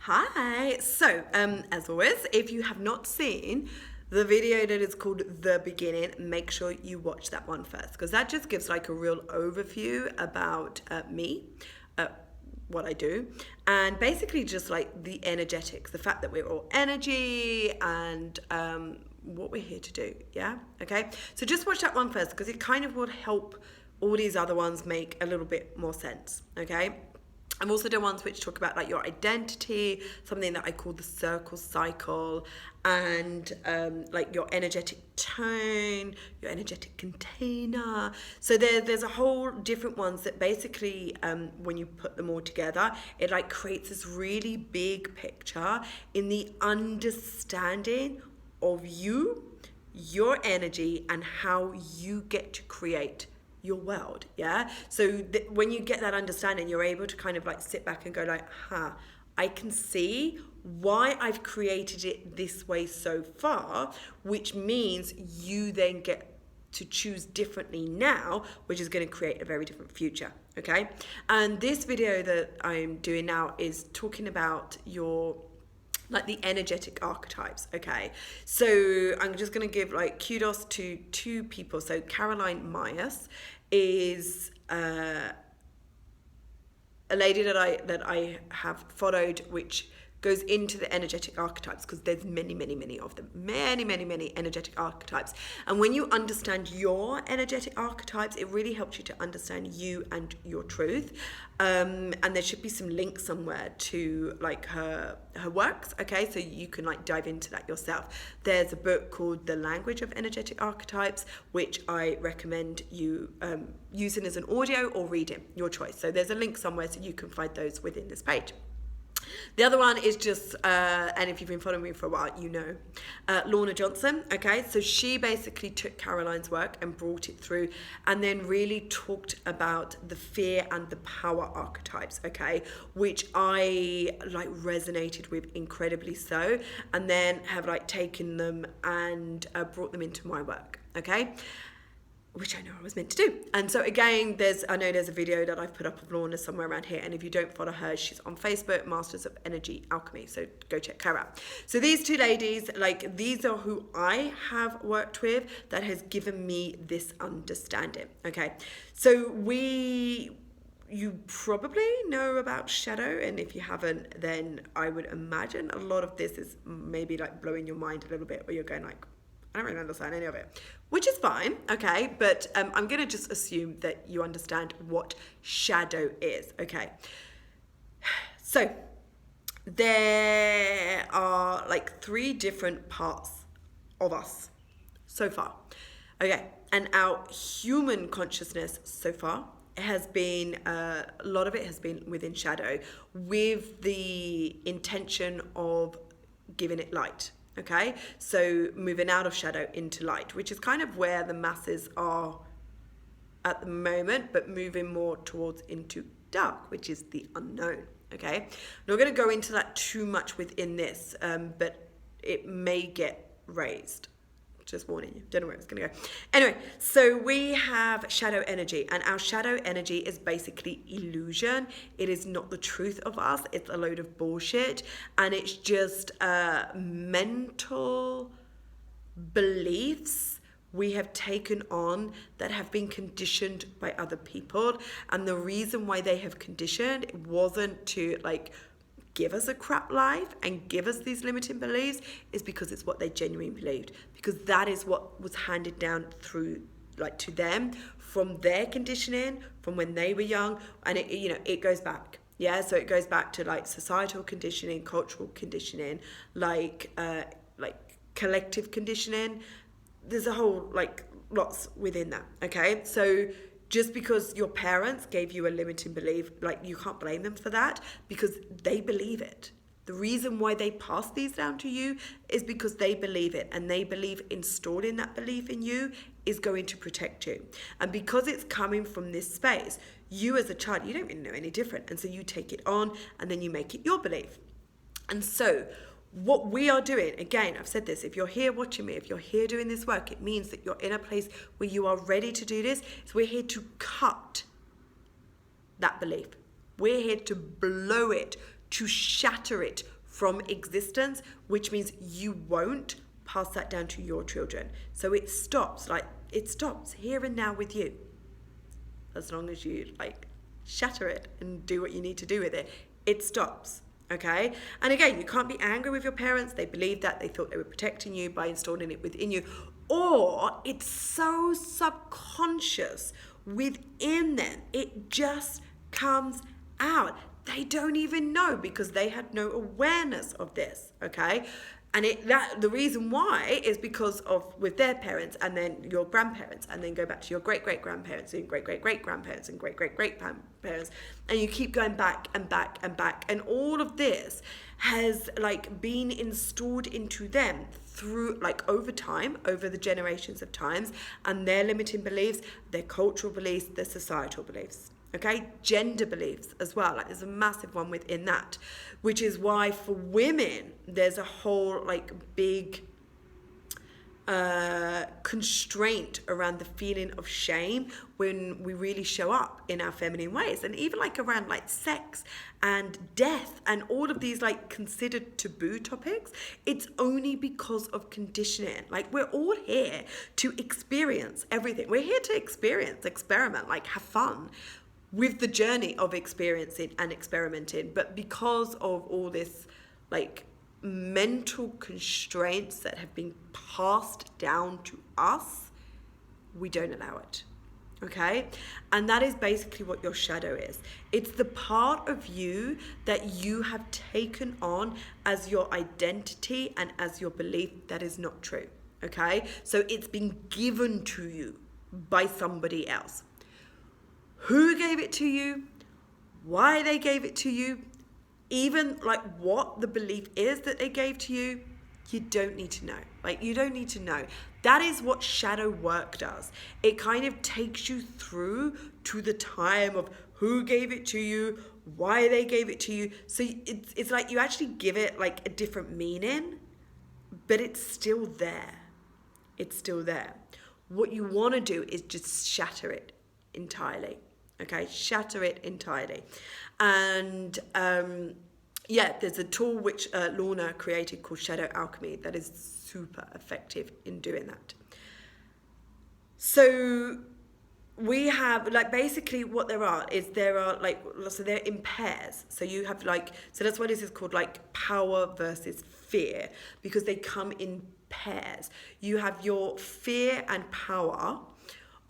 Hi. So, as always, if you have not seen the video that is called The Beginning, make sure you watch that one first, because that just gives like a real overview about me, what I do, and basically just like the energetics, the fact that we're all energy and what we're here to do. Yeah. Okay. So just watch that one first, because it kind of would help all these other ones make a little bit more sense. Okay. I've also done ones which talk about like your identity, something that I call the circle cycle, and like your energetic tone, your energetic container. So there's a whole different ones that basically, when you put them all together, it like creates this really big picture in the understanding of you, your energy, and how you get to create your world. Yeah. So when you get that understanding, you're able to kind of like sit back and go like, I can see why I've created it this way so far, which means you then get to choose differently now, which is going to create a very different future. Okay. And this video that I'm doing now is talking about your like the energetic archetypes. Okay, so I'm just going to give like kudos to two people. So Caroline Myers is a lady that I have followed, which goes into the energetic archetypes, because there's many of them, many energetic archetypes. And when you understand your energetic archetypes, it really helps you to understand you and your truth. And there should be some links somewhere to like her works. Okay, so you can like dive into that yourself. There's a book called The Language of Energetic Archetypes, which I recommend you using as an audio or reading, your choice. So there's a link somewhere so you can find those within this page. The other one is just, and if you've been following me for a while, you know, Lorna Johnson. Okay, so she basically took Caroline's work and brought it through, and then really talked about the fear and the power archetypes. Okay, which I like resonated with incredibly so, and then have like taken them and brought them into my work. Okay. Which I know I was meant to do. And so again, I know there's a video that I've put up of Lorna somewhere around here, and if you don't follow her, she's on Facebook, Masters of Energy Alchemy, so go check her out. So these two ladies, like, these are who I have worked with that has given me this understanding. Okay, so you probably know about shadow, and if you haven't, then I would imagine a lot of this is maybe like blowing your mind a little bit, where you're going like, I don't really understand any of it, which is fine, okay? But I'm going to just assume that you understand what shadow is, okay? So there are like 3 different parts of us so far, okay? And our human consciousness so far has been, a lot of it has been within shadow, with the intention of giving it light. Okay, so moving out of shadow into light, which is kind of where the masses are at the moment, but moving more towards into dark, which is the unknown. Okay, I'm not going to go into that too much within this, but it may get raised. Just warning you, don't know where it's going to go. Anyway, so we have shadow energy, and our shadow energy is basically illusion. It is not the truth of us. It's a load of bullshit, and it's just mental beliefs we have taken on that have been conditioned by other people. And the reason why they have conditioned, it wasn't to like give us a crap life and give us these limiting beliefs, is because it's what they genuinely believed, because that is what was handed down through like to them from their conditioning from when they were young. And it, you know, it goes back. Yeah, so it goes back to like societal conditioning, cultural conditioning, like collective conditioning. There's a whole like lots within that. Okay, so just because your parents gave you a limiting belief, like, you can't blame them for that, because they believe it. The reason why they pass these down to you is because they believe it, and they believe installing that belief in you is going to protect you. And because it's coming from this space, you as a child, you don't really know any different. And so you take it on, and then you make it your belief. And so what we are doing, again, I've said this, if you're here watching me, if you're here doing this work, it means that you're in a place where you are ready to do this. So we're here to cut that belief. We're here to blow it to shatter it from existence, which means you won't pass that down to your children. So it stops here and now with you. As long as you shatter it and do what you need to do with it, it stops. Okay? And again, you can't be angry with your parents. They believed that. They thought they were protecting you by installing it within you. Or it's so subconscious within them. It just comes out. They don't even know because they had no awareness of this. Okay? And the reason why is because of with their parents and then your grandparents and then go back to your great-great-grandparents and great-great-great-grandparents and great-great-great-grandparents, and you keep going back and back and back, and all of this has been installed into them through over time, over the generations of times, and their limiting beliefs, their cultural beliefs, their societal beliefs. Okay, gender beliefs as well. There's a massive one within that, which is why for women there's a whole big constraint around the feeling of shame when we really show up in our feminine ways, and even around sex and death and all of these considered taboo topics. It's only because of conditioning. We're all here to experience everything. We're here to experiment, have fun with the journey of experiencing and experimenting. But because of all this mental constraints that have been passed down to us, we don't allow it. Okay? And that is basically what your shadow is. It's the part of you that you have taken on as your identity and as your belief that is not true. Okay? So it's been given to you by somebody else. Who gave it to you, why they gave it to you, even what the belief is that they gave to you, you don't need to know. You don't need to know. That is what shadow work does. It kind of takes you through to the time of who gave it to you, why they gave it to you. So it's you actually give it a different meaning, but it's still there. It's still there. What you want to do is just shatter it entirely. Okay, shatter it entirely. And there's a tool which Lorna created called Shadow Alchemy that is super effective in doing that. So we have basically what there are so they're in pairs. So you have so that's why this is called power versus fear, because they come in pairs. You have your fear and power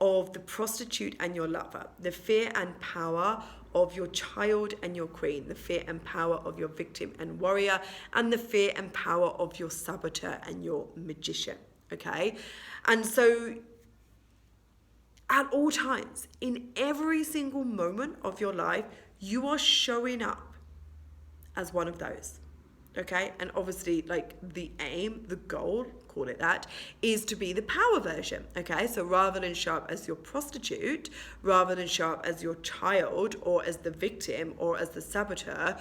of the prostitute and your lover, the fear and power of your child and your queen, the fear and power of your victim and warrior, and the fear and power of your saboteur and your magician. Okay? And so at all times, in every single moment of your life, you are showing up as one of those. Okay? And obviously the aim, the goal, call it that, is to be the power version. Okay? So rather than show up as your prostitute, rather than show up as your child or as the victim or as the saboteur,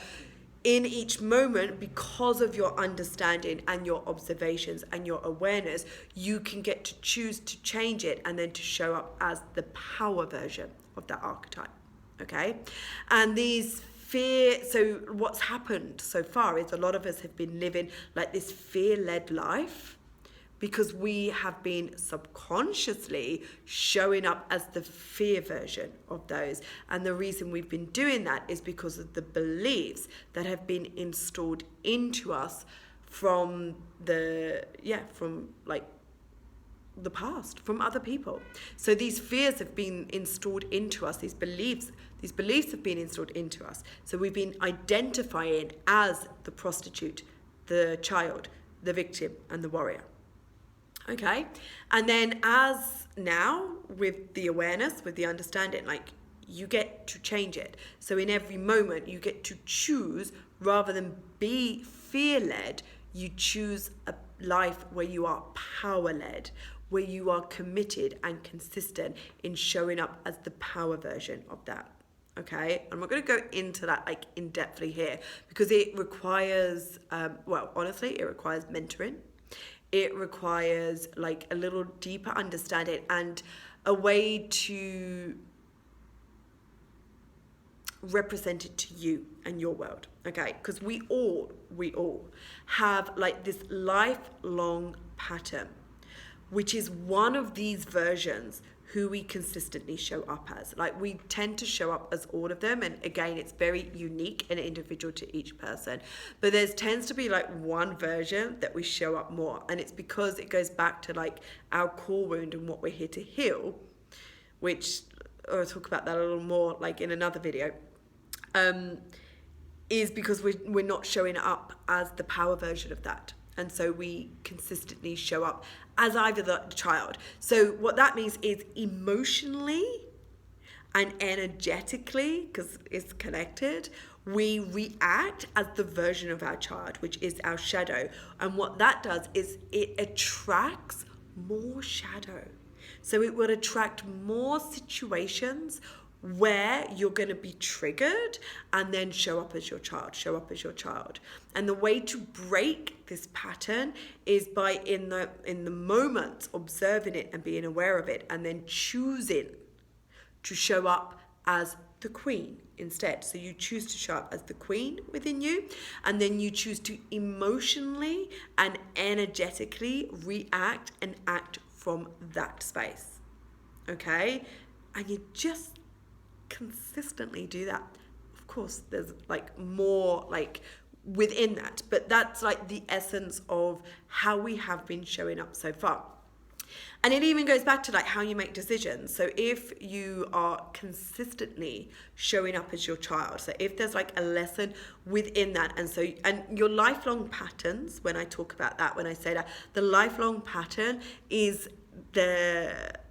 in each moment, because of your understanding and your observations and your awareness, you can get to choose to change it and then to show up as the power version of that archetype. Okay? And these so what's happened so far is a lot of us have been living this fear-led life because we have been subconsciously showing up as the fear version of those. And the reason we've been doing that is because of the beliefs that have been installed into us from the past, from other people. So these fears have been installed into us, these beliefs have been installed into us. So we've been identifying as the prostitute, the child, the victim, and the warrior. Okay? And then as now, with the awareness, with the understanding, you get to change it. So in every moment, you get to choose, rather than be fear-led, you choose a life where you are power-led, where you are committed and consistent in showing up as the power version of that. Okay, I'm not going to go into that in depthly here because it requires, honestly, it requires mentoring. It requires a little deeper understanding and a way to represented to you and your world, okay? Because we all have like this lifelong pattern, which is one of these versions who we consistently show up as. Like, we tend to show up as all of them, and again, it's very unique and individual to each person, but there tends to be like one version that we show up more, and it's because it goes back to like our core wound and what we're here to heal, which I'll talk about that a little more like in another video, is because we're not showing up as the power version of that. And so we consistently show up as either the child. So what that means is emotionally and energetically, because it's connected, we react as the version of our child, which is our shadow. And what that does is it attracts more shadow. So it will attract more situations where you're going to be triggered and then show up as your child. And the way to break this pattern is by in the moment observing it and being aware of it, and then choosing to show up as the queen instead. So you choose to show up as the queen within you, and then you choose to emotionally and energetically react and act from that space. Okay? And you just consistently do that. Of course, there's like more like within that, but that's like the essence of how we have been showing up so far. And it even goes back to like how you make decisions. So if you are consistently showing up as your child, so if there's like a lesson within that, and your lifelong patterns, when I talk about that, when I say that, the lifelong pattern is the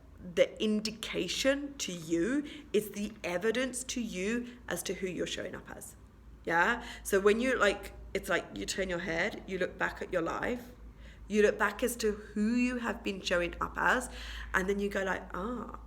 indication to you, it's the evidence to you as to who you're showing up as. Yeah. So when you like, it's like you turn your head, you look back at your life, you look back as to who you have been showing up as, and then you go like,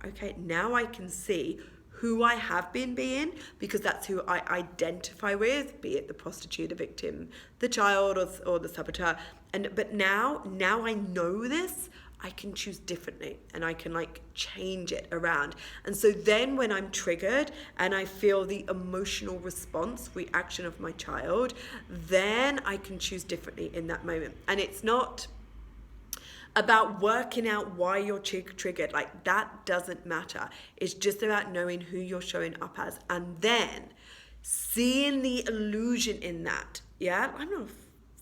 okay, now I can see who I have been being, because that's who I identify with, be it the prostitute, the victim, the child, or the saboteur. But now I know this, I can choose differently, and I can like change it around. And so then when I'm triggered and I feel the emotional reaction of my child, then I can choose differently in that moment. And it's not about working out why you're triggered. Like, that doesn't matter. It's just about knowing who you're showing up as, and then seeing the illusion in that. Yeah, I'm not a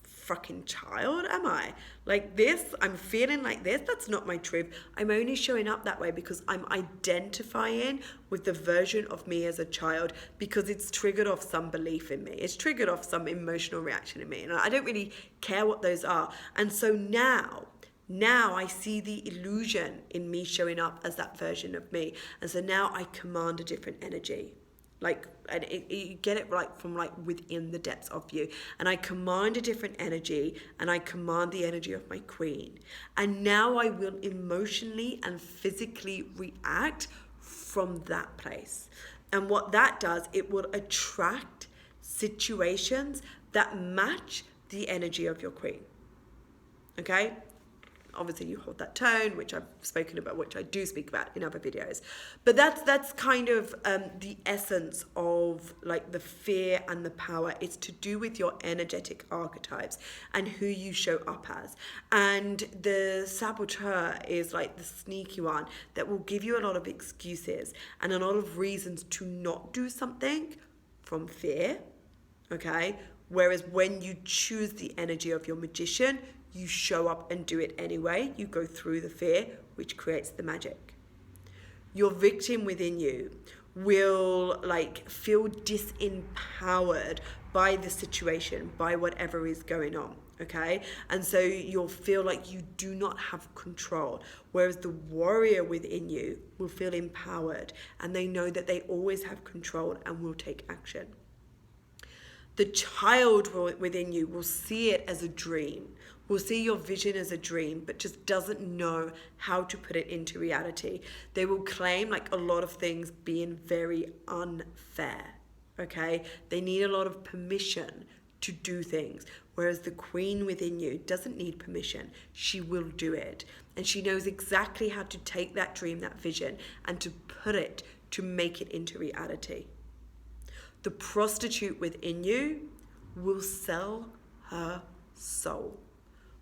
fucking child, am I? Like this, I'm feeling like this, that's not my truth. I'm only showing up that way because I'm identifying with the version of me as a child, because it's triggered off some belief in me. It's triggered off some emotional reaction in me, and I don't really care what those are. And so now I see the illusion in me showing up as that version of me. And so now I command a different energy. Like, and you get it like from like within the depths of you. And I command a different energy, and I command the energy of my queen. And now I will emotionally and physically react from that place. And what that does, it will attract situations that match the energy of your queen. Okay? Obviously you hold that tone, which I've spoken about, which I do speak about in other videos. But that's kind of the essence of like the fear and the power. It's to do with your energetic archetypes and who you show up as. And the saboteur is like the sneaky one that will give you a lot of excuses and a lot of reasons to not do something from fear, okay? Whereas when you choose the energy of your magician, you show up and do it anyway. You go through the fear, which creates the magic. Your victim within you will like feel disempowered by the situation, by whatever is going on, okay? And so you'll feel like you do not have control, whereas the warrior within you will feel empowered, and they know that they always have control and will take action. The child within you will see it as a dream, will see your vision as a dream, but just doesn't know how to put it into reality. They will claim like a lot of things being very unfair, okay? They need a lot of permission to do things, whereas the queen within you doesn't need permission. She will do it, and she knows exactly how to take that dream, that vision, and to put it, to make it into reality. the prostitute within you will sell her soul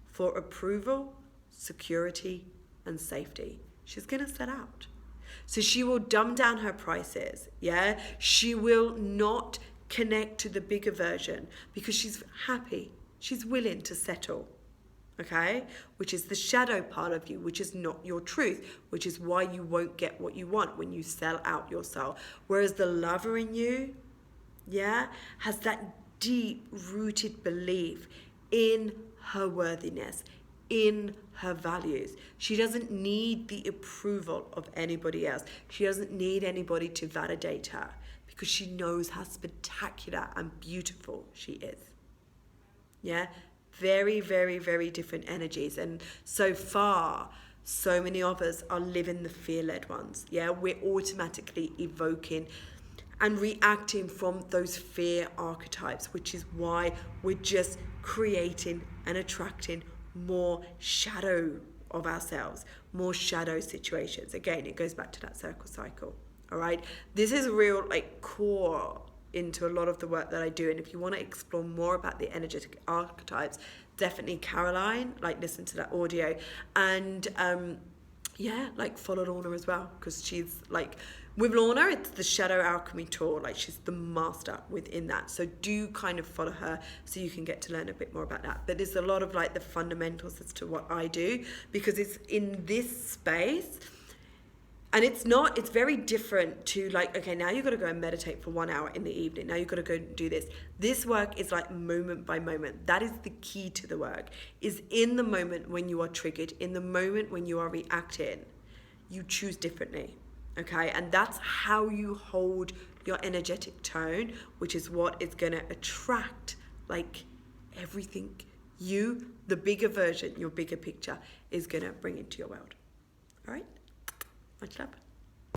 for approval, security, and safety. She's going to sell out. So she will dumb down her prices, yeah? She will not connect to the bigger version because she's happy. She's willing to settle, okay? Which is the shadow part of you, which is not your truth, which is why you won't get what you want when you sell out your soul. Whereas the lover in you, yeah, has that deep-rooted belief in her worthiness, in her values. She doesn't need the approval of anybody else. She doesn't need anybody to validate her because she knows how spectacular and beautiful she is. Yeah, very, very, very different energies. And so far, so many of us are living the fear-led ones. Yeah, we're automatically evoking and reacting from those fear archetypes, which is why we're just creating and attracting more shadow of ourselves, more shadow situations. Again, it goes back to that circle cycle. All right, this is a real core into a lot of the work that I do. And if you want to explore more about the energetic archetypes, definitely Caroline, listen to that audio. And follow Lorna as well, because she's with Lorna, it's the Shadow Alchemy Tour. She's the master within that. So do kind of follow her so you can get to learn a bit more about that. But there's a lot of the fundamentals as to what I do, because it's in this space. And it's very different to okay, now you've got to go and meditate for 1 hour in the evening. Now you've got to go and do this. This work is moment by moment. That is the key to the work, is in the moment when you are triggered, in the moment when you are reacting, you choose differently. Okay, and that's how you hold your energetic tone, which is what is going to attract everything you, the bigger version, your bigger picture, is going to bring into your world. All right, much love.